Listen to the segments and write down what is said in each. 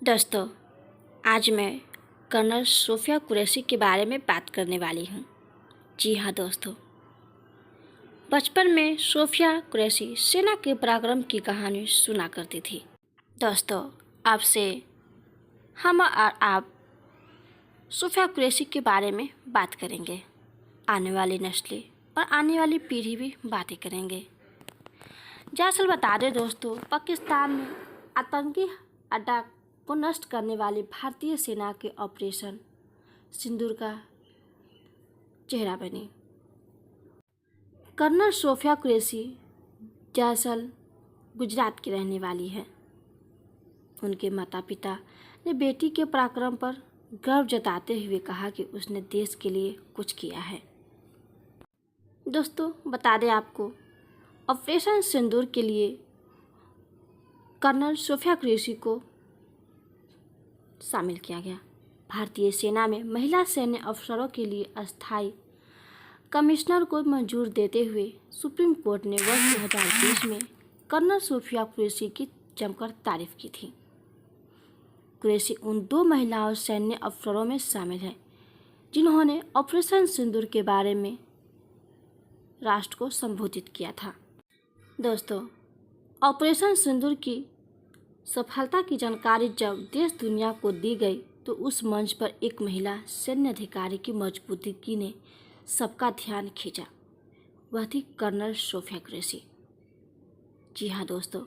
दोस्तों, आज मैं कर्नल सोफिया कुरैशी के बारे में बात करने वाली हूँ। जी हाँ दोस्तों, बचपन में सोफिया कुरैशी सेना के पराक्रम की कहानी सुना करती थी। दोस्तों, आपसे हम और आप सोफिया कुरैशी के बारे में बात करेंगे। आने वाली नस्लें और आने वाली पीढ़ी भी बातें करेंगे। दरअसल बता दें दोस्तों, पाकिस्तान में आतंकी अड्डा को नष्ट करने वाली भारतीय सेना के ऑपरेशन सिंदूर का चेहरा बनी। कर्नल सोफिया कुरैशी दरअसल गुजरात की रहने वाली है। उनके माता पिता ने बेटी के पराक्रम पर गर्व जताते हुए कहा कि उसने देश के लिए कुछ किया है। दोस्तों, बता दें आपको, ऑपरेशन सिंदूर के लिए कर्नल सोफिया कुरैशी को शामिल किया गया। भारतीय सेना में महिला सैन्य अफसरों के लिए अस्थायी कमिश्नर को मंजूर देते हुए सुप्रीम कोर्ट ने वर्ष 2020 में कर्नल सोफिया कुरैशी की जमकर तारीफ की थी। कुरैशी उन 2 महिलाओं सैन्य अफसरों में शामिल हैं जिन्होंने ऑपरेशन सिंदूर के बारे में राष्ट्र को संबोधित किया था। दोस्तों, ऑपरेशन सिंदूर की सफलता की जानकारी जब देश दुनिया को दी गई तो उस मंच पर एक महिला सैन्य अधिकारी की मौजूदगी ने सबका ध्यान खींचा। वह थी कर्नल सोफिया कुरैशी। जी हाँ दोस्तों,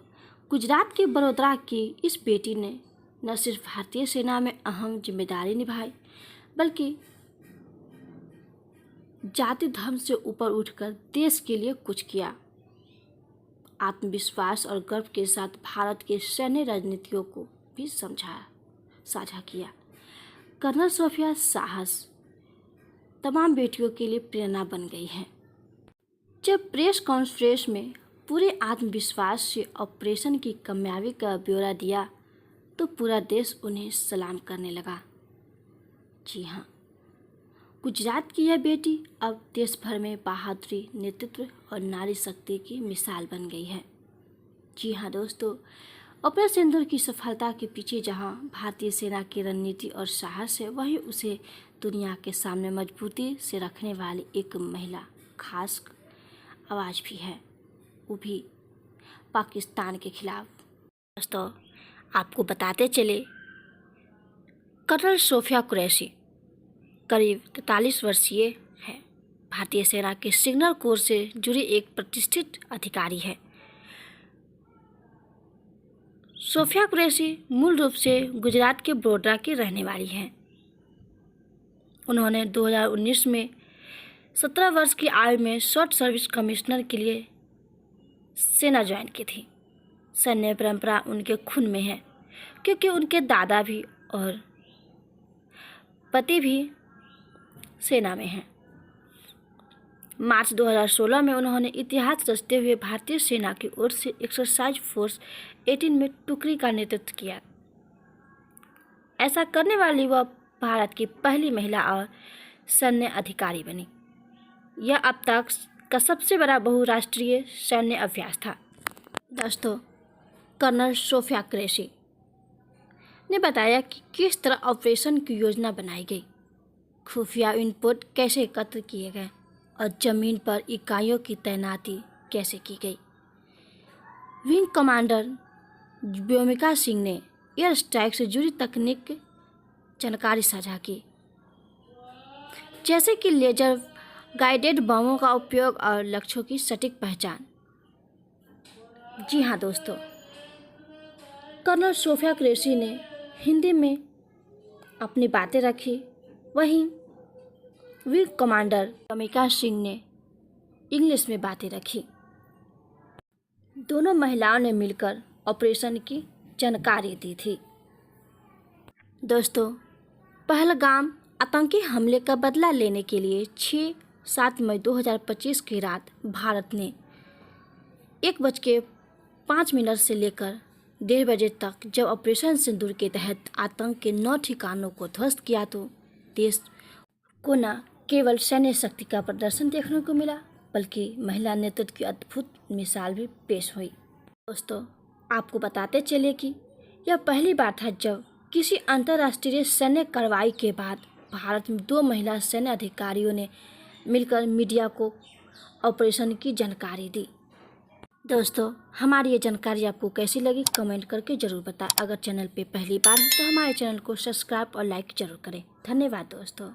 गुजरात के बड़ोदरा की इस बेटी ने न सिर्फ भारतीय सेना में अहम जिम्मेदारी निभाई, बल्कि जाति धर्म से ऊपर उठकर देश के लिए कुछ किया। आत्मविश्वास और गर्व के साथ भारत के सैन्य रणनीतियों को भी साझा किया। कर्नल सोफिया साहस तमाम बेटियों के लिए प्रेरणा बन गई है। जब प्रेस कॉन्फ्रेंस में पूरे आत्मविश्वास से ऑपरेशन की कामयाबी का ब्यौरा दिया तो पूरा देश उन्हें सलाम करने लगा। जी हाँ, गुजरात की यह बेटी अब देश भर में बहादुरी, नेतृत्व और नारी शक्ति की मिसाल बन गई है। जी हाँ दोस्तों, ऑपरेशन सिंदूर की सफलता के पीछे जहां भारतीय सेना की रणनीति और साहस है, वहीं उसे दुनिया के सामने मजबूती से रखने वाली एक महिला खास आवाज़ भी है, वो भी पाकिस्तान के खिलाफ। दोस्तों, आपको बताते चले, कर्नल सोफिया कुरैशी करीब 43 वर्षीय है। भारतीय सेना के सिग्नल कोर से जुड़ी एक प्रतिष्ठित अधिकारी है। सोफिया कुरैशी मूल रूप से गुजरात के बड़ोदरा की रहने वाली हैं। उन्होंने 2019 में 17 वर्ष की आयु में शॉर्ट सर्विस कमिश्नर के लिए सेना ज्वाइन की थी। सैन्य परंपरा उनके खून में है, क्योंकि उनके दादा भी और पति भी सेना में हैं। मार्च 2016 में उन्होंने इतिहास रचते हुए भारतीय सेना की ओर से एक्सरसाइज फोर्स 18 में टुकड़ी का नेतृत्व किया। ऐसा करने वाली वह भारत की पहली महिला और सैन्य अधिकारी बनी। यह अब तक का सबसे बड़ा बहुराष्ट्रीय सैन्य अभ्यास था। दोस्तों, कर्नल सोफिया कुरैशी ने बताया कि किस तरह ऑपरेशन की योजना बनाई गई, खुफिया इनपुट कैसे एकत्र किए गए और जमीन पर इकाइयों की तैनाती कैसे की गई। विंग कमांडर व्योमिका सिंह ने एयर स्ट्राइक से जुड़ी तकनीक जानकारी साझा की, जैसे कि लेजर गाइडेड बमों का उपयोग और लक्ष्यों की सटीक पहचान। जी हाँ दोस्तों, कर्नल सोफिया कुरैशी ने हिंदी में अपनी बातें रखी, वहीं विंग कमांडर व्योमिका सिंह ने इंग्लिश में बातें रखी। दोनों महिलाओं ने मिलकर ऑपरेशन की जानकारी दी थी। दोस्तों, पहलगाम आतंकी हमले का बदला लेने के लिए 6-7 मई 2025 की रात भारत ने 1:05 से लेकर 1:30 बजे तक जब ऑपरेशन सिंदूर के तहत आतंक के 9 ठिकानों को ध्वस्त किया तो देश को न केवल सैन्य शक्ति का प्रदर्शन देखने को मिला, बल्कि महिला नेतृत्व की अद्भुत मिसाल भी पेश हुई। दोस्तों, आपको बताते चले कि यह पहली बार था जब किसी अंतर्राष्ट्रीय सैन्य कार्रवाई के बाद भारत में 2 महिला सैन्य अधिकारियों ने मिलकर मीडिया को ऑपरेशन की जानकारी दी। दोस्तों, हमारी ये जानकारी आपको कैसी लगी कमेंट करके ज़रूर बताएं। अगर चैनल पे पहली बार है तो हमारे चैनल को सब्सक्राइब और लाइक ज़रूर करें। धन्यवाद दोस्तों।